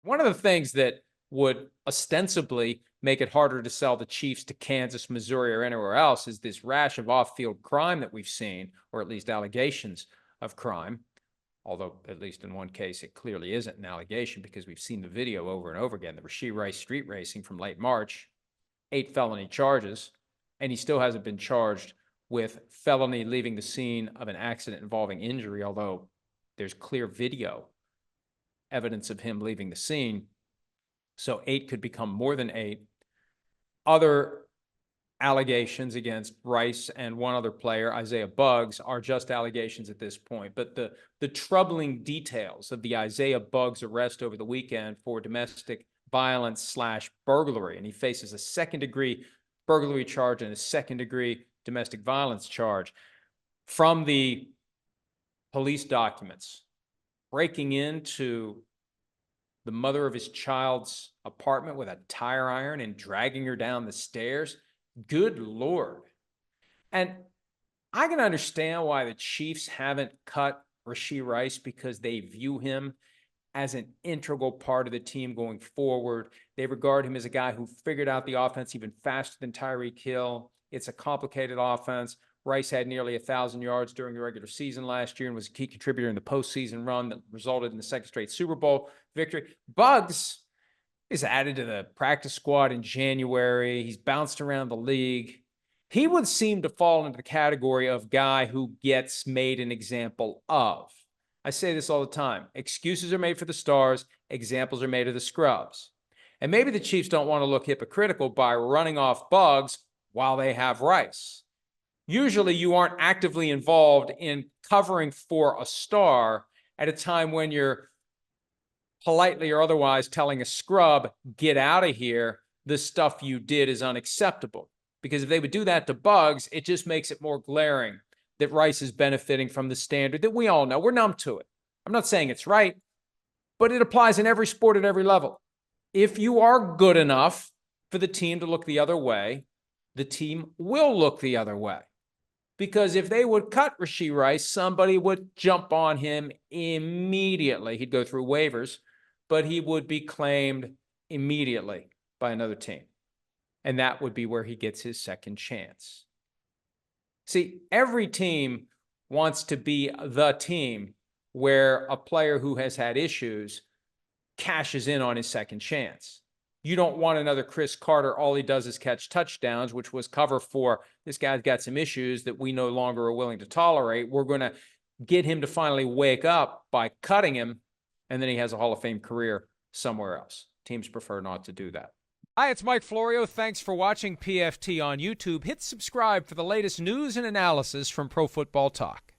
One of the things that would ostensibly make it harder to sell the Chiefs to Kansas, Missouri, or anywhere else is this rash of off-field crime that we've seen, or at least allegations of crime. Although, at least in one case, it clearly isn't an allegation because we've seen the video over and over again. The Rashee Rice street racing from late March, 8 felony charges, and he still hasn't been charged with felony leaving the scene of an accident involving injury, although there's clear video evidence of him leaving the scene. So 8 could become more than 8. Other allegations against Rice and one other player, Isaiah Buggs, are just allegations at this point. But the troubling details of the Isaiah Buggs arrest over the weekend for domestic violence / burglary, and he faces a second-degree burglary charge and a second-degree domestic violence charge. From the police documents, breaking into the mother of his child's apartment with a tire iron and dragging her down the stairs. Good Lord. And I can understand why the Chiefs haven't cut Rashee Rice, because they view him as an integral part of the team going forward. They regard him as a guy who figured out the offense even faster than Tyreek Hill. It's a complicated offense. Rice had nearly 1,000 yards during the regular season last year and was a key contributor in the postseason run that resulted in the second straight Super Bowl victory. Buggs is added to the practice squad in January. He's bounced around the league. He would seem to fall into the category of guy who gets made an example of. I say this all the time. Excuses are made for the stars. Examples are made of the scrubs. And maybe the Chiefs don't want to look hypocritical by running off Buggs while they have Rice. Usually you aren't actively involved in covering for a star at a time when you're politely or otherwise telling a scrub, get out of here, the stuff you did is unacceptable. Because if they would do that to Buggs, it just makes it more glaring that Rice is benefiting from the standard that we all know. We're numb to it. I'm not saying it's right, but it applies in every sport at every level. If you are good enough for the team to look the other way, the team will look the other way. Because if they would cut Rashee Rice, somebody would jump on him immediately. He'd go through waivers, but he would be claimed immediately by another team. And that would be where he gets his second chance. See, every team wants to be the team where a player who has had issues cashes in on his second chance. You don't want another Chris Carter. All he does is catch touchdowns, which was cover for this guy's got some issues that we no longer are willing to tolerate. We're going to get him to finally wake up by cutting him, and then he has a Hall of Fame career somewhere else. Teams prefer not to do that. Hi, it's Mike Florio. Thanks for watching PFT on YouTube. Hit subscribe for the latest news and analysis from Pro Football Talk.